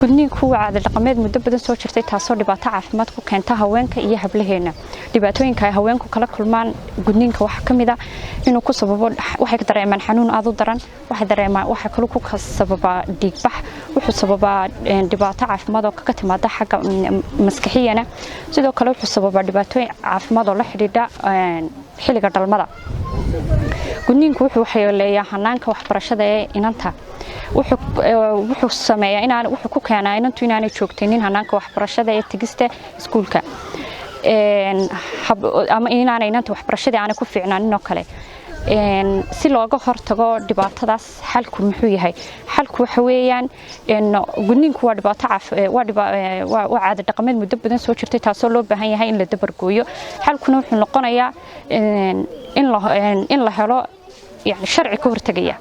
gudniinku waa caado dhaqameed muddo badan soo jirtay taasoo dhibaato caafimaad ku keenta haweenka iyo hablaheena dhibaatooyinka ay haweenku kala kulmaan gudniinka waxa kamid ah inuu ku sababo waxay dareemaan xanuun aad u daran waxa kale ku sababa dhiigbax wuxuu sababa dhibaato caafimaad oo ka timaada xagga maskaxiyana sidoo kale wuxuu sababa dhibaatooyin caafimaad oo la xiriira xilliga dhalmada gudniinku wuxuu waxyeeleeyaa hanaanka waxbarashada ee inanta wuxuu sameeyaa wuxuu ku keenaa inantu inaanay joogtaynin hanaanka waxbarashada ee tigista iskuulka ama inaanay inanta waxbarashada aanay ku fiicnaanin oo kale si looga hortago dhibaatadaas xalku muxuu yahay xalku waxa weeyaan gudniinku waa dhibaato waa caado dhaqameed muddo badan soo jirtay taasoo loo baahan yahay in la dabar gooyo xalkuna wuxuu noqonayaa in la helo sharci ka hortagaya